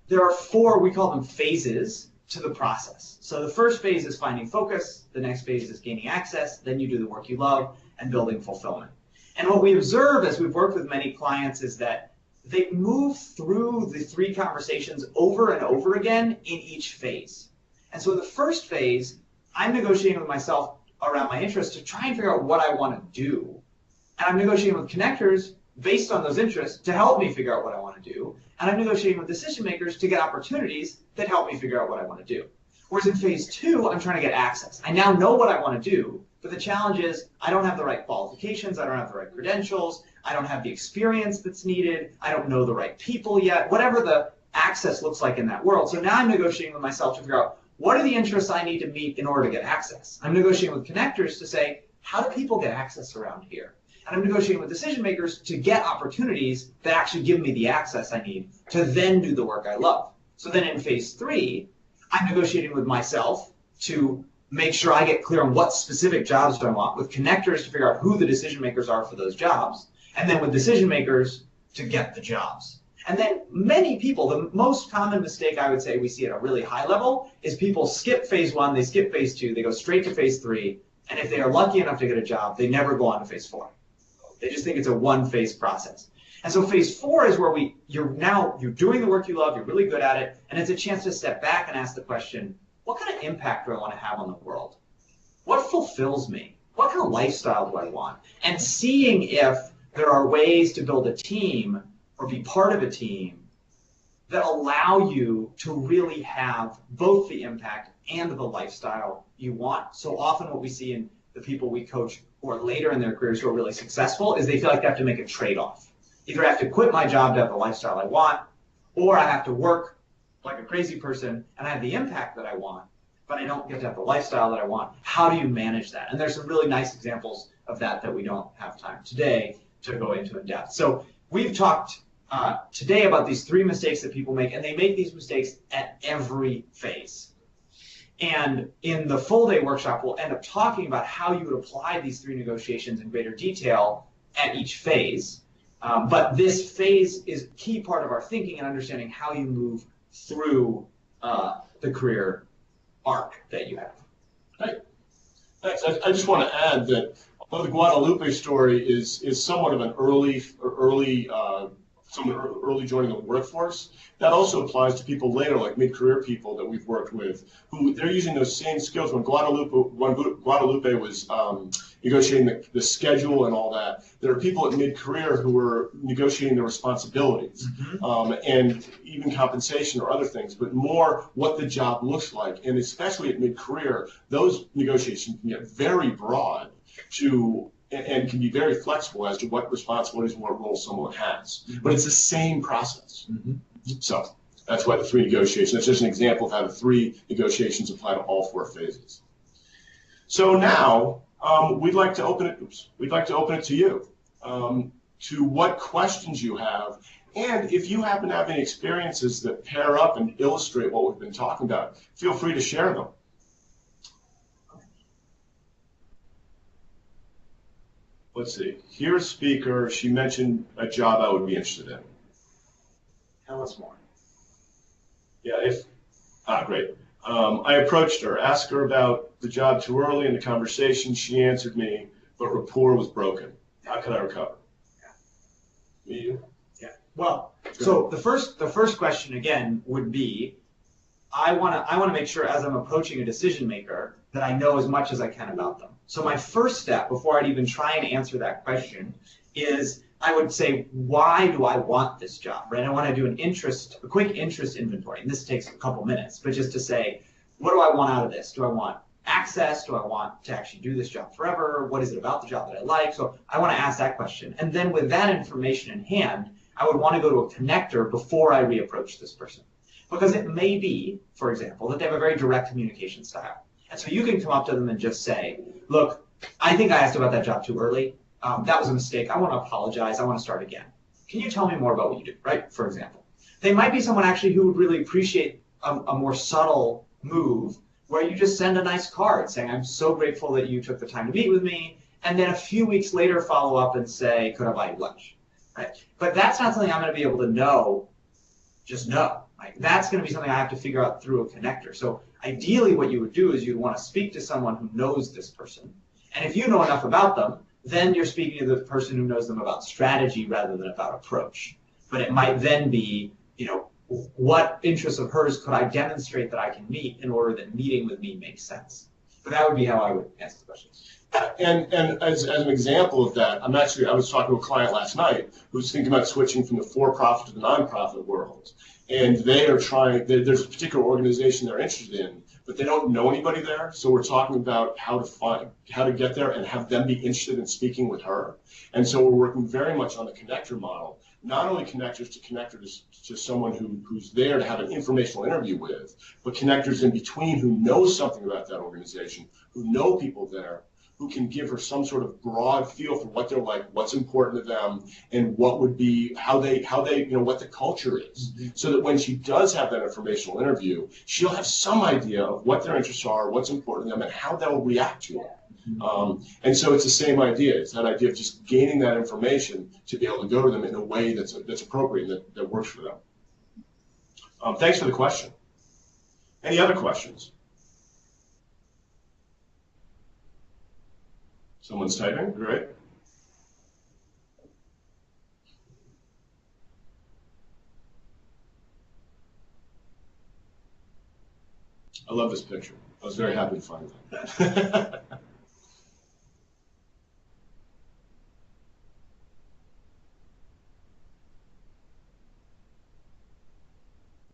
Speaker 3: there are 4, we call them phases to the process. So the first phase is finding focus, the next phase is gaining access, then you do the work you love, and building fulfillment. And what we observe as we've worked with many clients is that they move through the 3 conversations over and over again in each phase. And so in the first phase, I'm negotiating with myself around my interests to try and figure out what I want to do. And I'm negotiating with connectors based on those interests to help me figure out what I want to do. And I'm negotiating with decision makers to get opportunities that help me figure out what I want to do. Whereas in phase 2, I'm trying to get access. I now know what I want to do, but the challenge is I don't have the right qualifications, I don't have the right credentials, I don't have the experience that's needed, I don't know the right people yet, whatever the access looks like in that world. So now I'm negotiating with myself to figure out what are the interests I need to meet in order to get access. I'm negotiating with connectors to say, how do people get access around here? And I'm negotiating with decision makers to get opportunities that actually give me the access I need to then do the work I love. So then in phase 3, I'm negotiating with myself to make sure I get clear on what specific jobs do I want, with connectors to figure out who the decision makers are for those jobs, and then with decision makers to get the jobs. And then many people, the most common mistake I would say we see at a really high level is people skip phase 1, they skip phase 2, they go straight to phase 3, and if they are lucky enough to get a job, they never go on to phase 4. They just think it's a one-phase process. And so phase 4 is where you're doing the work you love, you're really good at it, and it's a chance to step back and ask the question, what kind of impact do I want to have on the world? What fulfills me? What kind of lifestyle do I want? And seeing if there are ways to build a team or be part of a team that allow you to really have both the impact and the lifestyle you want. So often what we see in the people we coach who are later in their careers who are really successful is they feel like they have to make a trade-off. Either I have to quit my job to have the lifestyle I want, or I have to work like a crazy person and I have the impact that I want, but I don't get to have the lifestyle that I want. How do you manage that? And there's some really nice examples of that we don't have time today to go into in depth. So we've talked today about these 3 mistakes that people make, and they make these mistakes at every phase. And in the full day workshop, we'll end up talking about how you would apply these 3 negotiations in greater detail at each phase. But this phase is a key part of our thinking and understanding how you move through the career arc that you have.
Speaker 2: Right. Thanks. I just want to add that although the Guadalupe story is somewhat of an early joining the workforce, that also applies to people later, like mid-career people that we've worked with, who they're using those same skills. When Guadalupe was negotiating the schedule and all that, there are people at mid-career who are negotiating the responsibilities and even compensation or other things, but more what the job looks like. And especially at mid-career, those negotiations can get very broad and can be very flexible as to what responsibilities and what roles someone has. But it's the same process. So that's why the 3 negotiations, that's just an example of how the 3 negotiations apply to all 4 phases. So now we'd like to open it. Oops, we'd like to open it to you, to what questions you have, and if you happen to have any experiences that pair up and illustrate what we've been talking about, feel free to share them. Let's see. Here's a speaker. She mentioned a job I would be interested in.
Speaker 3: Tell us more.
Speaker 2: Yeah. Great. I approached her, asked her about the job too early in the conversation. She answered me, but rapport was broken. How can I recover?
Speaker 3: Yeah. You? Yeah. Well, so the first question again would be, I want to make sure as I'm approaching a decision maker that I know as much as I can about them. So my first step before I'd even try and answer that question is I would say, why do I want this job, right? I want to do a quick interest inventory. And this takes a couple minutes, but just to say, what do I want out of this? Do I want access? Do I want to actually do this job forever? What is it about the job that I like? So I want to ask that question. And then with that information in hand, I would want to go to a connector before I reapproach this person. Because it may be, for example, that they have a very direct communication style. And so you can come up to them and just say, look, I think I asked about that job too early. That was a mistake. I want to apologize. I want to start again. Can you tell me more about what you do, right? For example. They might be someone actually who would really appreciate a more subtle move where you just send a nice card saying, I'm so grateful that you took the time to meet with me. And then a few weeks later follow up and say, could I buy you lunch? Right? But that's not something I'm going to be able to know, just know. Right? That's going to be something I have to figure out through a connector. So ideally what you would do is you'd want to speak to someone who knows this person. And if you know enough about them, then you're speaking to the person who knows them about strategy rather than about approach. But it might then be, what interests of hers could I demonstrate that I can meet in order that meeting with me makes sense? But that would be how I would answer the question.
Speaker 2: And as an example of that, I was talking to a client last night who's thinking about switching from the for-profit to the nonprofit world. And they are there's a particular organization they're interested in, but they don't know anybody there. So we're talking about how to get there and have them be interested in speaking with her. And so we're working very much on the connector model, not only connectors to someone who's there to have an informational interview with, but connectors in between who know something about that organization, who know people there, who can give her some sort of broad feel for what they're like, what's important to them, and what would be, how they, what the culture is. Mm-hmm. So that when she does have that informational interview, she'll have some idea of what their interests are, what's important to them, and how they'll react to it. Mm-hmm. And so it's the same idea. It's that idea of just gaining that information to be able to go to them in a way that's appropriate and that works for them. Thanks for the question. Any other questions? Someone's typing, great. I love this picture. I was very happy to find that.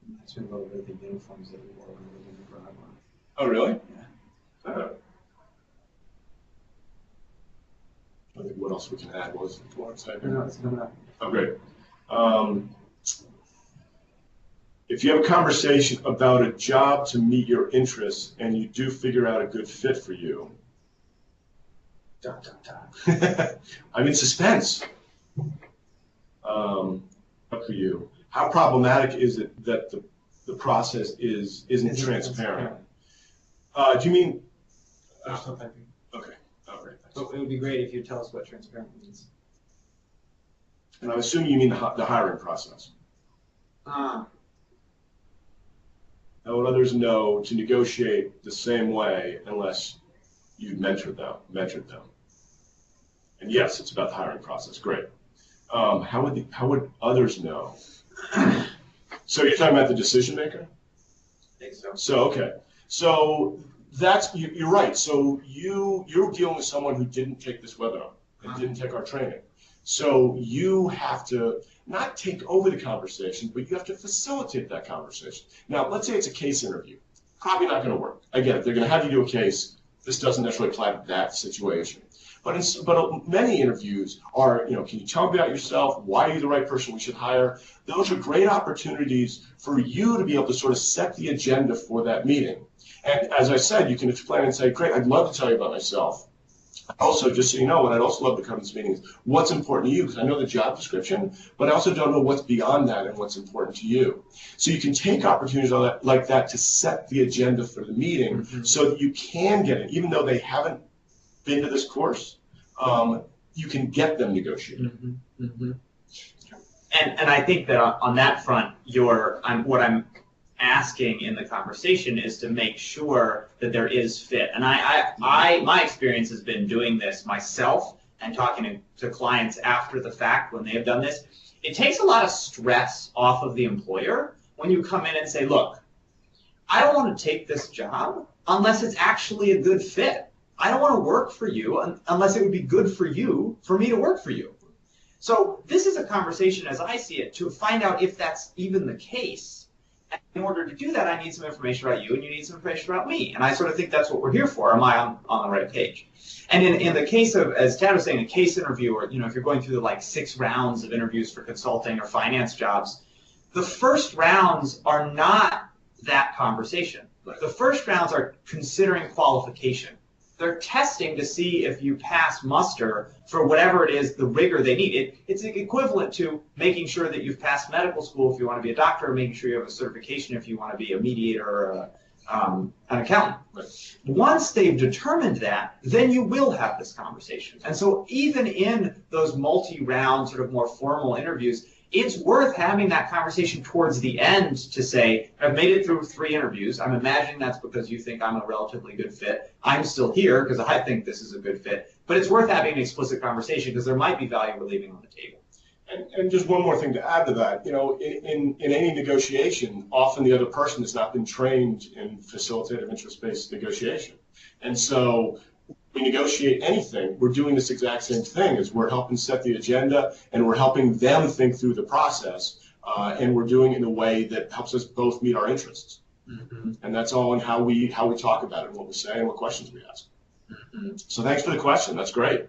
Speaker 3: Reminds me a little bit of the uniforms that we wore when we were in Nicaragua.
Speaker 2: Oh, really?
Speaker 3: Yeah.
Speaker 2: Oh. I think what else we can add was typing.
Speaker 3: No, it's coming up.
Speaker 2: Oh, great. If you have a conversation about a job to meet your interests and you do figure out a good fit for you, I'm in suspense. What for you? How problematic is it that the process isn't transparent? Do you mean? Okay. Oh, great. Thanks.
Speaker 3: So it would be great if you tell us what transparent means.
Speaker 2: And I'm assuming you mean the hiring process. How would others know to negotiate the same way unless you mentored them? And yes, it's about the hiring process. Great. How would others know? So you're talking about the decision maker?
Speaker 3: I think so.
Speaker 2: So okay. So you're right. So you're dealing with someone who didn't take this webinar and didn't take our training. So you have to not take over the conversation, but you have to facilitate that conversation. Now, let's say it's a case interview. Probably not going to work. I get it. They're going to have you do a case. This doesn't necessarily apply to that situation. But many interviews are, can you tell me about yourself? Why are you the right person we should hire? Those are great opportunities for you to be able to sort of set the agenda for that meeting. And as I said, you can explain and say, great, I'd love to tell you about myself. Also, just so you know, what I'd also love to come to this meeting is what's important to you, because I know the job description, but I also don't know what's beyond that and what's important to you. So you can take opportunities like that to set the agenda for the meeting so that you can get it, even though they haven't been to this course, you can get them negotiated.
Speaker 3: And I think that on that front, what I'm asking in the conversation is to make sure that there is fit. And my experience has been doing this myself and talking to clients after the fact when they have done this. It takes a lot of stress off of the employer when you come in and say, look, I don't want to take this job unless it's actually a good fit. I don't want to work for you unless it would be good for you for me to work for you. So this is a conversation, as I see it, to find out if that's even the case. And in order to do that, I need some information about you, and you need some information about me. And I sort of think that's what we're here for. Am I on the right page? And in the case of, as Tad was saying, a case interview, or if you're going through the like 6 rounds of interviews for consulting or finance jobs, the first rounds are not that conversation. The first rounds are considering qualification. They're testing to see if you pass muster for whatever it is, the rigor they need. It's equivalent to making sure that you've passed medical school if you want to be a doctor, or making sure you have a certification if you want to be a mediator or an accountant. Right. Once they've determined that, then you will have this conversation. And so even in those multi-round, sort of more formal interviews, it's worth having that conversation towards the end to say, I've made it through 3 interviews. I'm imagining that's because you think I'm a relatively good fit. I'm still here because I think this is a good fit. But it's worth having an explicit conversation because there might be value we're leaving on the table.
Speaker 2: And just one more thing to add to that, in any negotiation, often the other person has not been trained in facilitative interest-based negotiation. And so we negotiate anything, we're doing this exact same thing, is we're helping set the agenda and we're helping them think through the process, and we're doing it in a way that helps us both meet our interests. And that's all in how we talk about it, what we say, and what questions we ask. So thanks for the question. That's great.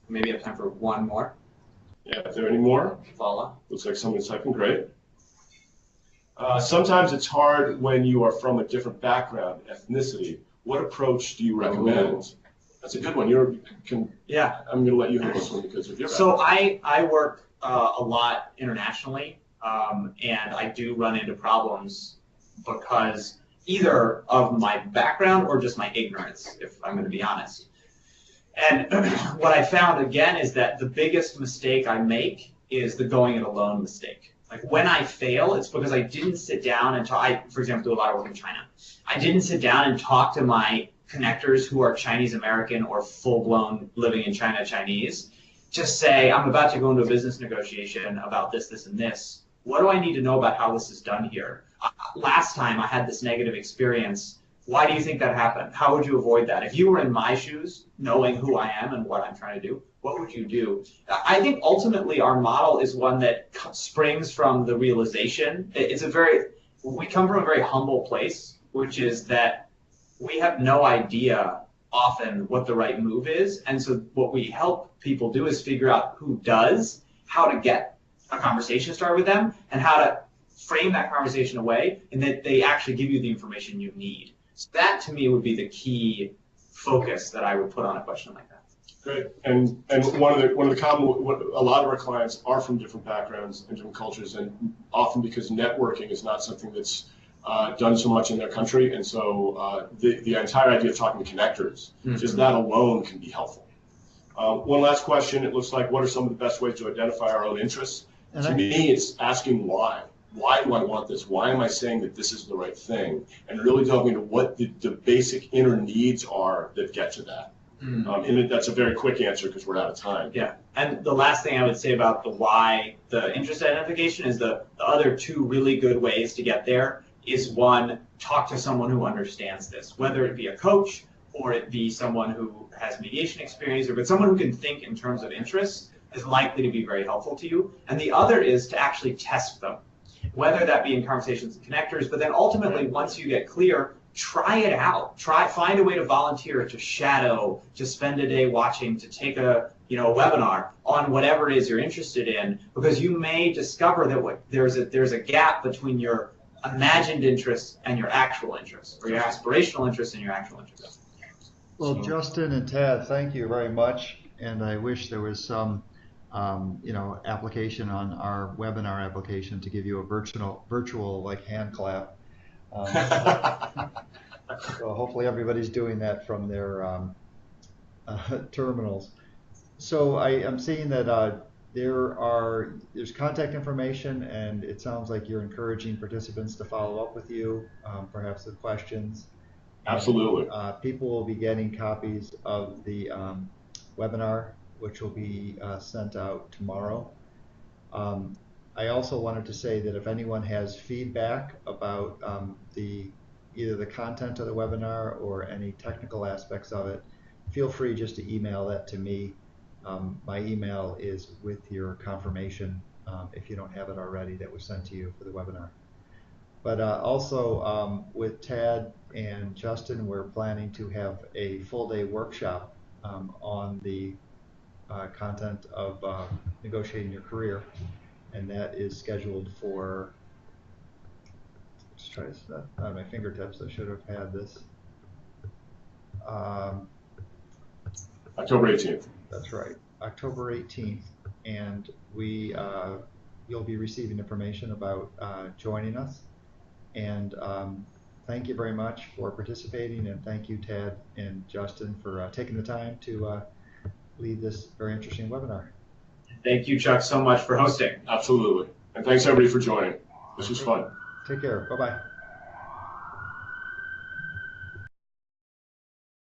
Speaker 3: Maybe I have time for one more.
Speaker 2: Yeah, if there are any more?
Speaker 3: Voila.
Speaker 2: Looks like someone's typing. Great. Sometimes it's hard when you are from a different background, ethnicity. What approach do you recommend? That's a good one.
Speaker 3: Yeah.
Speaker 2: I'm going to let you handle this one because of your
Speaker 3: background. So I work a lot internationally, and I do run into problems because either of my background or just my ignorance, if I'm going to be honest. And what I found, again, is that the biggest mistake I make is the going it alone mistake. Like when I fail, it's because I didn't sit down and talk. I, for example, do a lot of work in China. I didn't sit down and talk to my connectors who are Chinese American or full-blown living in China Chinese to say, I'm about to go into a business negotiation about this, this, and this. What do I need to know about how this is done here? Last time I had this negative experience. Why do you think that happened? How would you avoid that? If you were in my shoes, knowing who I am and what I'm trying to do, what would you do? I think ultimately our model is one that springs from the realization. We come from a very humble place, which is that we have no idea often what the right move is. And so what we help people do is figure out who does, how to get a conversation started with them, and how to frame that conversation away, and that they actually give you the information you need. So that, to me, would be the key focus that I would put on a question like that.
Speaker 2: Great. And one of the common, a lot of our clients are from different backgrounds and different cultures, and often because networking is not something that's done so much in their country, and so the entire idea of talking to connectors, just that alone can be helpful. One last question. It looks like, what are some of the best ways to identify our own interests? To me, it's asking why. Why do I want this? Why am I saying that this is the right thing? And really delving into what the basic inner needs are that get to that. And that's a very quick answer because we're out of time.
Speaker 3: Yeah, and the last thing I would say about the why, the interest identification, is the other 2 really good ways to get there is, 1, talk to someone who understands this, whether it be a coach or it be someone who has mediation experience, but someone who can think in terms of interests is likely to be very helpful to you. And the other is to actually test them, whether that be in conversations and connectors, but then ultimately, once you get clear, try it out. Find a way to volunteer, to shadow, to spend a day watching, to take a webinar on whatever it is you're interested in, because you may discover that there's a gap between your imagined interests and your actual interests, or your aspirational interests and your actual interests.
Speaker 1: Well,
Speaker 2: So-
Speaker 1: Justin and Tad, thank you very much. And I wish there was some, application on our webinar application to give you a virtual like hand clap. So hopefully everybody's doing that from their terminals. So I'm seeing that there's contact information, and it sounds like you're encouraging participants to follow up with you, perhaps with questions.
Speaker 2: Absolutely.
Speaker 1: People will be getting copies of the webinar, which will be sent out tomorrow. I also wanted to say that if anyone has feedback about either the content of the webinar or any technical aspects of it, feel free just to email that to me. My email is with your confirmation, if you don't have it already, that was sent to you for the webinar. But also with Tad and Justin, we're planning to have a full-day workshop on the content of negotiating your career, and that is scheduled for, let's try this, not on my fingertips, I should have had this.
Speaker 2: October 18th.
Speaker 1: That's right, October 18th, and you'll be receiving information about joining us. And thank you very much for participating, and thank you, Tad and Justin, for taking the time to lead this very interesting webinar.
Speaker 3: Thank you, Chuck, so much for hosting.
Speaker 2: Absolutely. And thanks everybody for joining. This was fun.
Speaker 1: Take care. Bye-bye.